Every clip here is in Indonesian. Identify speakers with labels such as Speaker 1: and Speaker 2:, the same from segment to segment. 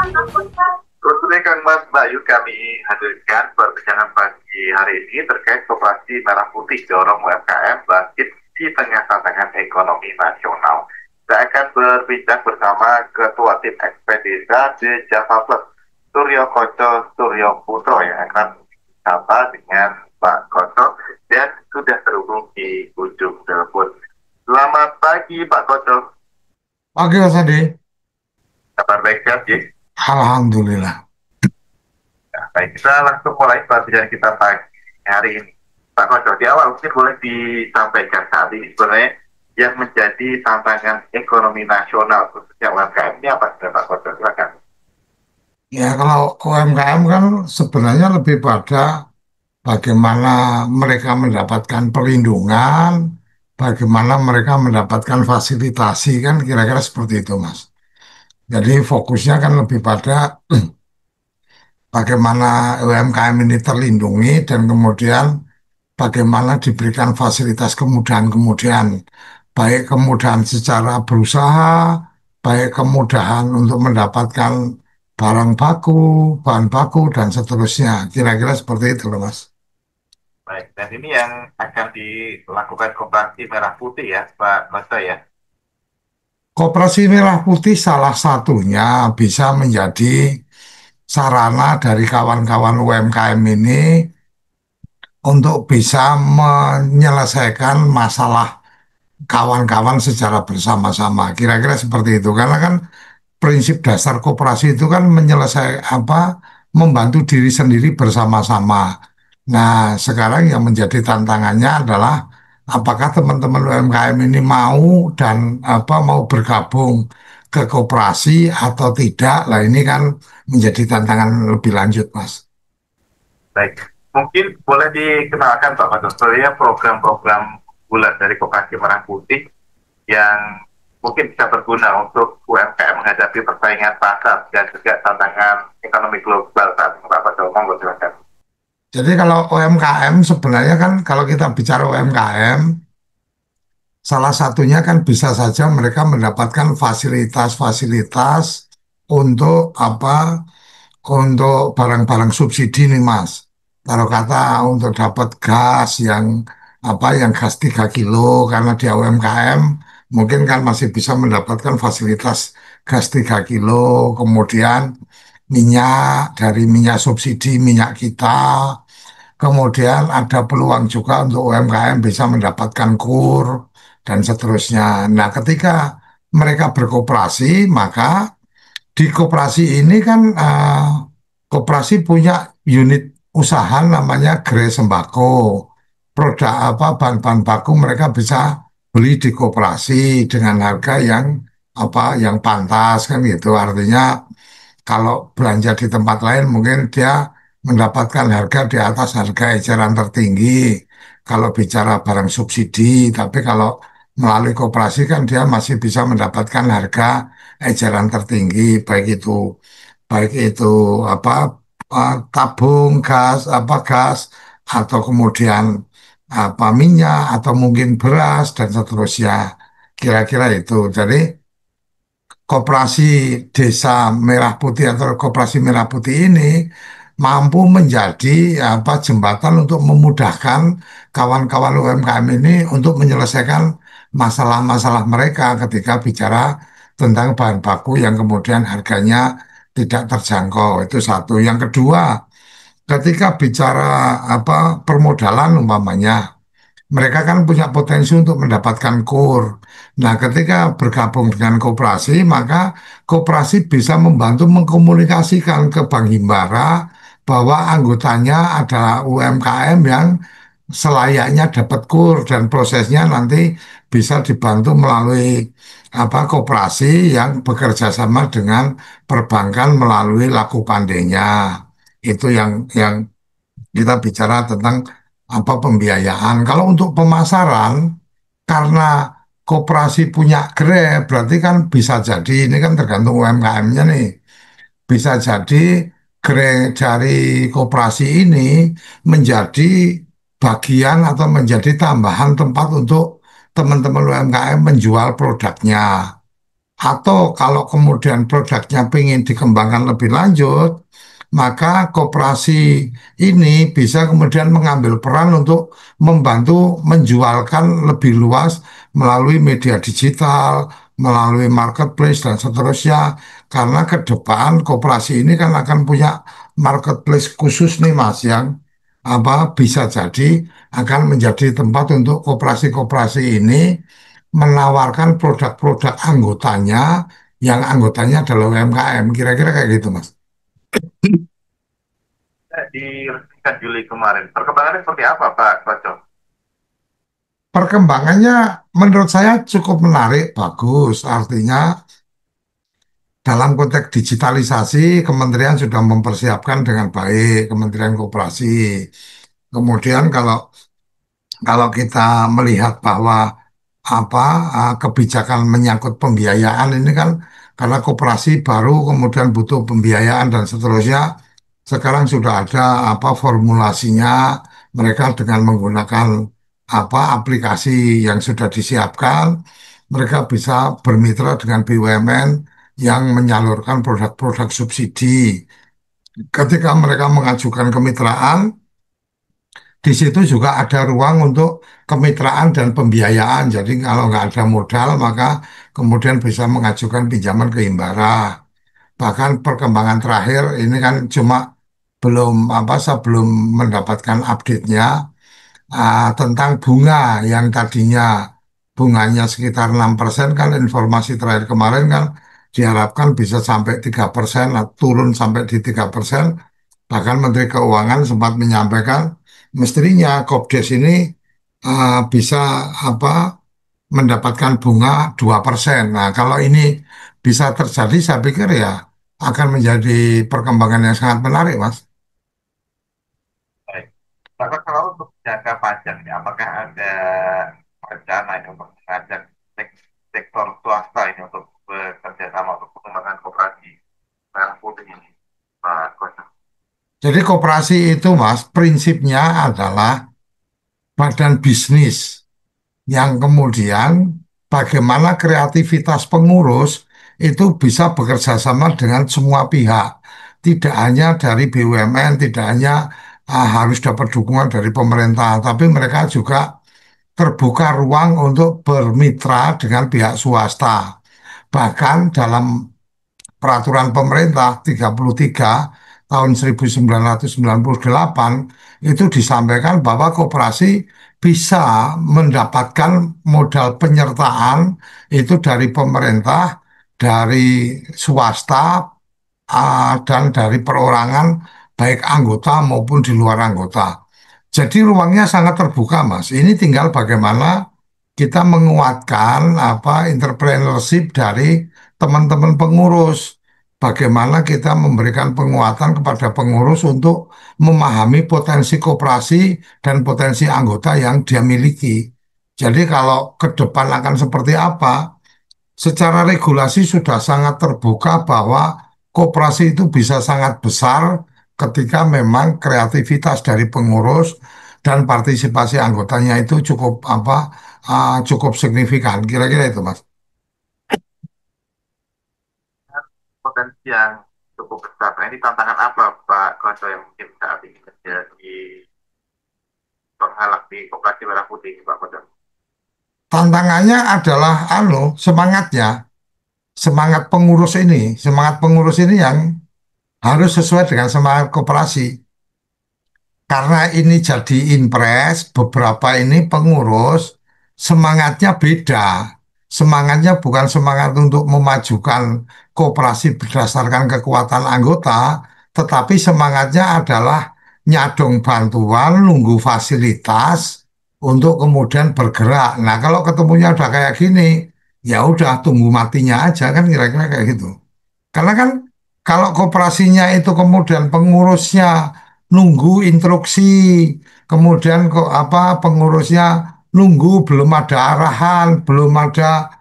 Speaker 1: Terus Kang Mas Bayu kami hadirkan perbincangan pagi hari ini terkait Koperasi Merah Putih dorong UMKM bangkit di tengah tantangan ekonomi nasional. Saya akan berbincang bersama Ketua Tim Ekspedisa di Java Plus, Suryo Koco Suryo Putro yang akan bersama dengan Pak Koco dan sudah terhubung di ujung telepon. Selamat pagi Pak Koco.
Speaker 2: Oke, Mas Adi.
Speaker 1: Kabar baik sehat ya?
Speaker 2: Alhamdulillah.
Speaker 1: Nah, baik, kita langsung mulai pelajaran kita pagi hari ini. Pak Koco, di awal mungkin boleh disampaikan saat ini sebenarnya yang menjadi tantangan ekonomi nasional khususnya UMKM ini apa sih Pak Koco? Silakan.
Speaker 2: Ya, kalau UMKM kan sebenarnya lebih pada bagaimana mereka mendapatkan perlindungan, bagaimana mereka mendapatkan fasilitasi, kan kira-kira seperti itu, Mas. Jadi fokusnya kan lebih pada bagaimana UMKM ini terlindungi dan kemudian bagaimana diberikan fasilitas kemudahan-kemudahan, baik kemudahan secara berusaha, baik kemudahan untuk mendapatkan barang baku, bahan baku, dan seterusnya. Kira-kira seperti itu loh, Mas.
Speaker 1: Baik, dan ini yang akan dilakukan Koperasi Merah Putih ya Pak Koco ya.
Speaker 2: Koperasi Merah Putih salah satunya bisa menjadi sarana dari kawan-kawan UMKM ini untuk bisa menyelesaikan masalah kawan-kawan secara bersama-sama. Kira-kira seperti itu. Karena kan prinsip dasar koperasi itu kan menyelesaikan membantu diri sendiri bersama-sama. Nah, sekarang yang menjadi tantangannya adalah apakah teman-teman UMKM ini mau dan mau bergabung ke koperasi atau tidak. Lah ini kan menjadi tantangan lebih lanjut, Mas.
Speaker 1: Baik, mungkin boleh dikenalkan Pak Koco, sebenarnya program-program bulan dari Koperasi Merah Putih yang mungkin bisa berguna untuk UMKM menghadapi persaingan pasar dan juga tantangan ekonomi global saat ini Pak Koco. Monggo silakan.
Speaker 2: Jadi kalau UMKM sebenarnya kan kalau kita bicara UMKM, salah satunya kan bisa saja mereka mendapatkan fasilitas-fasilitas untuk untuk barang-barang subsidi nih Mas. Taruh kata untuk dapat gas yang gas 3 kilo karena dia UMKM mungkin kan masih bisa mendapatkan fasilitas gas 3 kilo, kemudian minyak dari minyak subsidi minyak kita. Kemudian ada peluang juga untuk UMKM bisa mendapatkan kur dan seterusnya. Nah, ketika mereka berkoperasi, maka di koperasi ini kan koperasi punya unit usaha namanya Gere Sembako. Produk bahan-bahan baku mereka bisa beli di koperasi dengan harga yang pantas kan gitu. Artinya kalau belanja di tempat lain mungkin dia mendapatkan harga di atas harga eceran tertinggi. Kalau bicara barang subsidi, tapi kalau melalui koperasi kan dia masih bisa mendapatkan harga eceran tertinggi, baik itu apa tabung gas, gas atau kemudian minyak atau mungkin beras dan seterusnya. Kira-kira itu. Jadi Koperasi Desa Merah Putih atau Koperasi Merah Putih ini mampu menjadi jembatan untuk memudahkan kawan-kawan UMKM ini untuk menyelesaikan masalah-masalah mereka ketika bicara tentang bahan baku yang kemudian harganya tidak terjangkau. Itu satu. Yang kedua, ketika bicara permodalan umpamanya mereka kan punya potensi untuk mendapatkan kur. Nah, ketika bergabung dengan koperasi, maka koperasi bisa membantu mengkomunikasikan ke Bank Himbara bahwa anggotanya adalah UMKM yang selayaknya dapat kur dan prosesnya nanti bisa dibantu melalui koperasi yang bekerja sama dengan perbankan melalui laku pandainya. Itu yang kita bicara tentang pembiayaan. Kalau untuk pemasaran, karena koperasi punya Grab, berarti kan bisa jadi ini kan tergantung UMKM-nya nih. Bisa jadi Grab dari koperasi ini menjadi bagian atau menjadi tambahan tempat untuk teman-teman UMKM menjual produknya. Atau kalau kemudian produknya ingin dikembangkan lebih lanjut, maka koperasi ini bisa kemudian mengambil peran untuk membantu menjualkan lebih luas melalui media digital, melalui marketplace dan seterusnya. Karena ke depan koperasi ini kan akan punya marketplace khusus nih Mas yang bisa jadi akan menjadi tempat untuk koperasi-koperasi ini menawarkan produk-produk anggotanya yang anggotanya adalah UMKM. Kira-kira kayak gitu Mas.
Speaker 1: Diresmikan Juli kemarin. Perkembangannya seperti apa, Pak Koco?
Speaker 2: Perkembangannya menurut saya cukup menarik, bagus. Artinya dalam konteks digitalisasi, kementerian sudah mempersiapkan dengan baik, Kementerian Koperasi. Kemudian kalau kita melihat bahwa apa kebijakan menyangkut pembiayaan ini kan karena koperasi baru kemudian butuh pembiayaan dan seterusnya. Sekarang sudah ada formulasinya mereka dengan menggunakan aplikasi yang sudah disiapkan. Mereka bisa bermitra dengan BUMN yang menyalurkan produk-produk subsidi. Ketika mereka mengajukan kemitraan, di situ juga ada ruang untuk kemitraan dan pembiayaan. Jadi kalau nggak ada modal, maka kemudian bisa mengajukan pinjaman ke Himbara. Bahkan perkembangan terakhir ini kan cuma belum saya belum mendapatkan update-nya tentang bunga yang tadinya bunganya sekitar 6% kan informasi terakhir kemarin kan diharapkan bisa sampai 3%, turun sampai di 3%. Bahkan Menteri Keuangan sempat menyampaikan mestinya Kopdes ini bisa apa mendapatkan bunga 2%. Nah, kalau ini bisa terjadi, saya pikir ya akan menjadi perkembangan yang sangat menarik, Mas.
Speaker 1: Baik. Pak, kalau untuk jangka panjang ini, apakah ada rencana ini untuk mengajak sektor swasta ini untuk bekerja sama untuk pengembangan koperasi merah putih ini, Pak Koco?
Speaker 2: Jadi koperasi itu, Mas, prinsipnya adalah badan bisnis yang kemudian bagaimana kreativitas pengurus itu bisa bekerja sama dengan semua pihak. Tidak hanya dari BUMN, tidak hanya harus dapat dukungan dari pemerintah, tapi mereka juga terbuka ruang untuk bermitra dengan pihak swasta. Bahkan dalam peraturan pemerintah 33 tahun 1998 itu disampaikan bahwa koperasi bisa mendapatkan modal penyertaan itu dari pemerintah, dari swasta, dan dari perorangan baik anggota maupun di luar anggota. Jadi ruangnya sangat terbuka, Mas. Ini tinggal bagaimana kita menguatkan entrepreneurship dari teman-teman pengurus. Bagaimana kita memberikan penguatan kepada pengurus untuk memahami potensi koperasi dan potensi anggota yang dia miliki. Jadi kalau ke depan akan seperti apa, secara regulasi sudah sangat terbuka bahwa koperasi itu bisa sangat besar ketika memang kreativitas dari pengurus dan partisipasi anggotanya itu cukup signifikan. Kira-kira itu, Mas.
Speaker 1: Potensi yang cukup besar. Nah, ini tantangan apa, Pak Koco, yang mungkin saat ini menjadi penghalang di koperasi merah putih, Pak Koco?
Speaker 2: Tantangannya adalah semangatnya, semangat pengurus ini yang harus sesuai dengan semangat koperasi. Karena ini jadi impres, beberapa ini pengurus semangatnya beda. Semangatnya bukan semangat untuk memajukan koperasi berdasarkan kekuatan anggota, tetapi semangatnya adalah nyadong bantuan, nunggu fasilitas untuk kemudian bergerak. Nah, kalau ketemunya udah kayak gini, ya udah tunggu matinya aja kan kira-kira kayak gitu. Karena kan kalau koperasinya itu kemudian pengurusnya nunggu instruksi, kemudian kok pengurusnya nunggu belum ada arahan, belum ada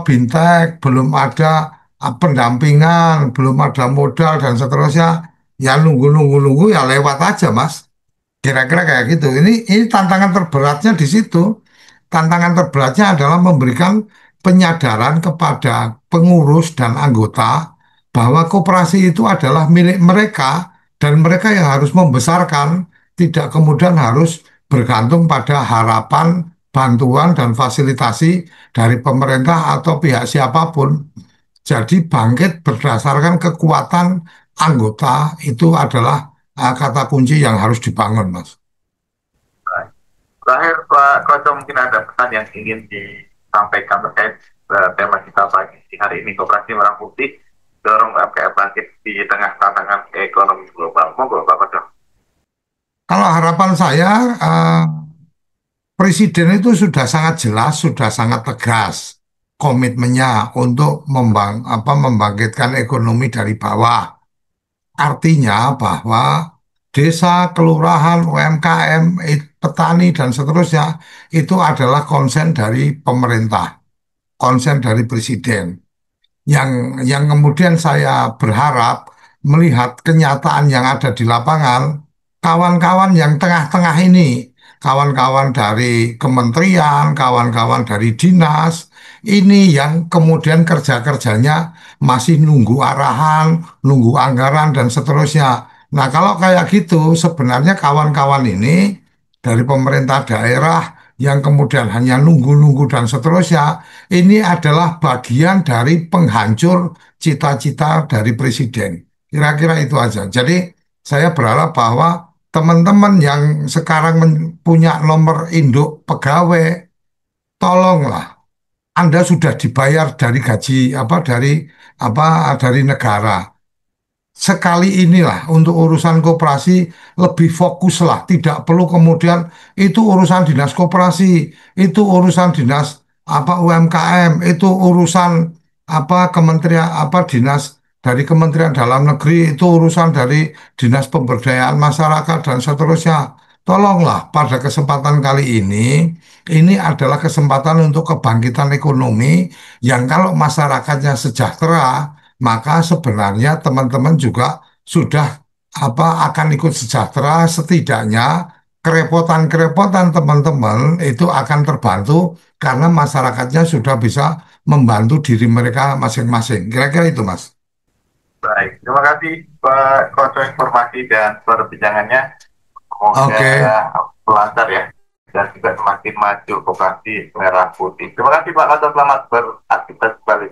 Speaker 2: bintek, belum ada pendampingan, belum ada modal dan seterusnya, ya nunggu ya lewat aja Mas. Kira-kira kayak gitu. Ini tantangan terberatnya di situ. Tantangan terberatnya adalah memberikan penyadaran kepada pengurus dan anggota bahwa koperasi itu adalah milik mereka dan mereka yang harus membesarkan, tidak kemudian harus bergantung pada harapan, bantuan, dan fasilitasi dari pemerintah atau pihak siapapun. Jadi bangkit berdasarkan kekuatan anggota itu adalah kata kunci yang harus dibangun, Mas.
Speaker 1: Baik. Terakhir, Pak Koco, mungkin ada pesan yang ingin disampaikan terkait tema kita pagi hari ini, Koperasi Merah Putih dorong UMKM bangkit di tengah tantangan ekonomi global. Monggo, Pak Koco.
Speaker 2: Kalau harapan saya, Presiden itu sudah sangat jelas, sudah sangat tegas komitmennya untuk membangkitkan ekonomi dari bawah. Artinya bahwa desa, kelurahan, UMKM, petani, dan seterusnya itu adalah konsen dari pemerintah, konsen dari presiden. Yang kemudian saya berharap melihat kenyataan yang ada di lapangan, kawan-kawan yang tengah-tengah ini, kawan-kawan dari kementerian, kawan-kawan dari dinas, ini yang kemudian kerja-kerjanya masih nunggu arahan, nunggu anggaran, dan seterusnya. Nah, kalau kayak gitu, sebenarnya kawan-kawan ini dari pemerintah daerah yang kemudian hanya nunggu-nunggu dan seterusnya, ini adalah bagian dari penghancur cita-cita dari presiden. Kira-kira itu aja. Jadi saya berharap bahwa teman-teman yang sekarang punya nomor induk pegawai, tolonglah Anda sudah dibayar dari gaji dari negara. Sekali inilah untuk urusan koperasi lebih fokuslah, tidak perlu kemudian itu urusan dinas koperasi, itu urusan dinas UMKM, itu urusan kementerian dinas dari Kementerian Dalam Negeri, itu urusan dari dinas pemberdayaan masyarakat dan seterusnya. Tolonglah pada kesempatan kali ini adalah kesempatan untuk kebangkitan ekonomi yang kalau masyarakatnya sejahtera maka sebenarnya teman-teman juga sudah akan ikut sejahtera, setidaknya kerepotan-kerepotan teman-teman itu akan terbantu karena masyarakatnya sudah bisa membantu diri mereka masing-masing. Kira-kira itu, Mas.
Speaker 1: Baik, terima kasih Pak Koco informasi dan perbincangannya. Semoga
Speaker 2: Oke,
Speaker 1: lancar ya dan juga semakin maju Koperasi Merah Putih. Terima kasih Pak Koco, selamat beraktivitas kembali.